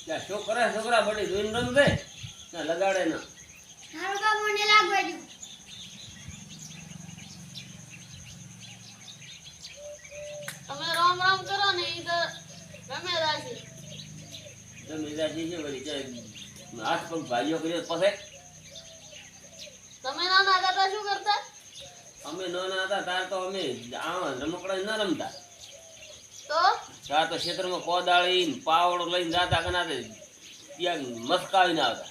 ત્યાં છોકરા છોકરા બડી જોઈને રમવે ને લગાડે ના મારો બાપ મને લાગવા દો. તમે રામ રામ કરો ને ઈ તો ગમે રાશી. તમે જાજી છે વળી કે હાથ પગ ભાઈઓ કર્યો પછી તમે નાના હતા શું કરતા? અમે નાના હતા તાર તો અમે આ રમકડા ન રમતા. તો તાર તો ક્ષેત્રમાં કોદાળી ને પાવડો લઈને જાતા કના ત્યાં મસ્કાવીને આવતા.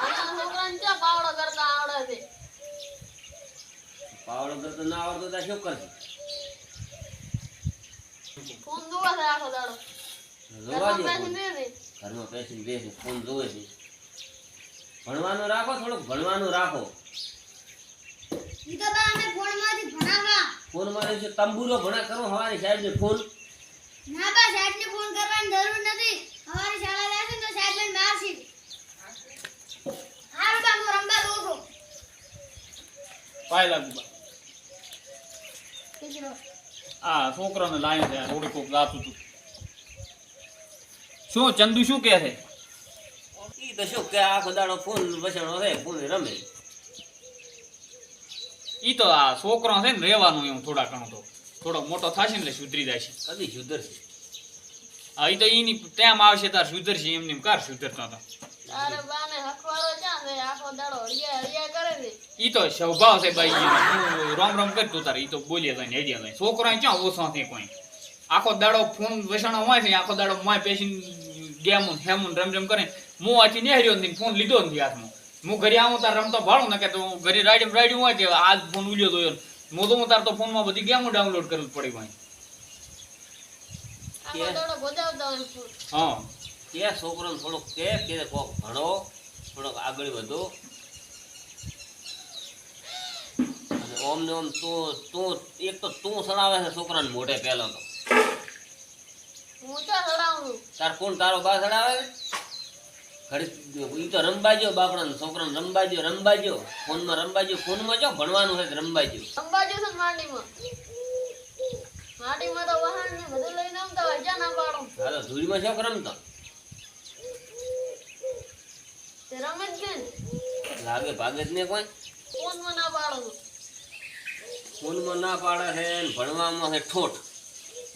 નાના છોકરાને ક્યાં પાવડો કરતા આવડે છે? પાવડો કરતો ના આવડતો ત્યાં શું કરશે? ફોન જોવા છે આખો દાડો. જોવા ઘરમાં દે બેસીને ફોન. રહે છે. ઘરમાં બેસીને બેસે ફોન જોવે છે. ભણવાનું રાખો થોડુંક ભણવાનું રાખો. ઈ તો બા અમે ફોનમાંથી ભણાવવા. ફોનમાં છે તંબુરો ભણા કરો હવારી સાહેબ ને ફોન. ના બા સાહેબને ફોન કરવાની જરૂર નથી. અમારી શાળા જશે તો સાહેબ મને મારશે. હારું બા હું રમવા દઉં છું. પાય લાગુ બા. ઠીક આ છોકરાને લાયો છે થોડી કોક ગાતું હતું. શું ચંદુ શું કહે છે? ઈ તો શું કે આખો દાડો ફોન વસણો છે ફોન રમે. ઈ તો આ છોકરો છે ને રહેવાનું એવું થોડા ઘણું તો થોડો મોટો થશે ને એટલે સુધરી જાય છે. કદી સુધરશે? હા ઈ તો ઈની ટાઈમ આવશે તાર સુધરશે એમને એમ કાર સુધરતા હતા. તારે બાને હખવાડો ક્યાં છે? આખો દાડો હળિયા હળિયા કરે છે. ઈ તો સ્વભાવ છે બાઈ તું રામ રામ કરતું તારે ઈ તો બોલીએ જાય ને હેડિયા જાય. છોકરો ક્યાં ઓછો નથી કોઈ. આખો દાડો ફોન વસાણો હોય છે આખો દાડો માય પેશીને ગેમું હેમું રમ કરે. હું આથી નેહર્યો નથી ફોન લીધો નથી હાથમાં. હું ઘરે આવું તાર રમતો ભાડું ને કે તો ઘરે રાડ્યું હોય કે આજ ફોન ઉલ્યો તો હું તાર તો ફોનમાં બધી ગેમો ડાઉનલોડ કરવી પડી ભાઈ. આખો દાડો ગોજાવતા હોય ફૂલ. હા કે છોકરાને થોડુંક કે કોક ભણો થોડોક આગળ વધો અને ઓમ ને ઓમ તું એક તો તું સડાવે છે છોકરાને મોઢે પહેલો તો. હું ક્યાં સડાવું છું? તાર કોણ તારો બા સડાવે? ઘડી ઈ તો રમબાજો બાપડાને છોકરાને રમબાજો ફોનમાં રમબાજો ફોનમાં જો ભણવાનું છે રમબાજો. અંબાજુ છે ને માંડીમાં. માંડીમાં તો વાહન ને બધું લઈને આવતા હોય ક્યાં ના પાડું? હાલો ધૂળીમાં શોખ રમતો તે રમે જ કે ને. લાગે ભાગે જ ને કોઈ. ફોનમાં ના પાડું છું. ફોનમાં ના પાડે છે ને ભણવામાં છે ઠોઠ.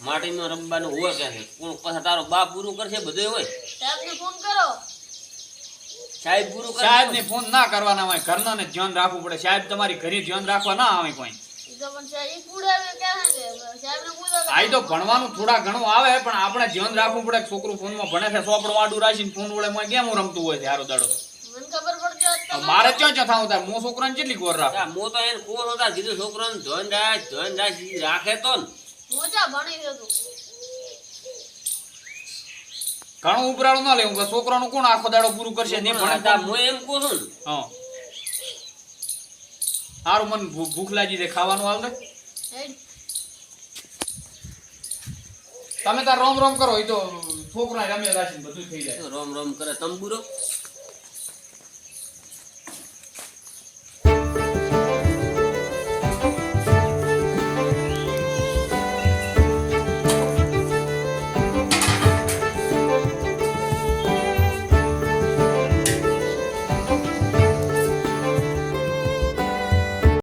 માટીમાં રમવાનું હોય કે છે કોણ પાછા તારો બાપ પૂરું કરશે બધું હોય. સાહેબને ફોન કરો. સાહેબ પૂરું કરે. સાહેબ ને ફોન ના કરવાના હોય ઘરના ને ધ્યાન રાખવું પડે. સાહેબ તમારી ઘરે ધ્યાન રાખવા ના આવે કોઈ. ઈ તો પણ સાહેબ ઈ પૂડાવે ક્યાં છે? સાહેબને પૂછો તો આ તો ભણવાનું થોડા ઘણું આવે પણ આપણે ધ્યાન રાખવું પડે કે છોકરું ફોનમાં ભણે છે સોપડું વાડું રાખીને ફોન વડે માં ગેમો રમતું હોય છે હારો દાડો. મને ખબર પડતી હોત તો મારે ક્યાં ક્યાં થાવું તાર મો છોકરાને કેટલી ગોર રાખ. મો તો એને કોણ હતા કીધું છોકરાને ધ્યાન રાખે તો ને. હું ચા ભણી જતું. ઘણું ઉપરાળું ના લેવું છોકરાનું કોણ આખો દાડો પૂરું કરશે નહીં ભણે ભણતા હું એમ કહું છું ને હા સારું મને ભૂખ લાગી છે ખાવાનું હાલ ને હેડ. તમે તાર રોમ રોમ કરો એ તો છોકરા રમે રાખીને બધું થઈ જાય. રોમ રોમ કરે તંબુરો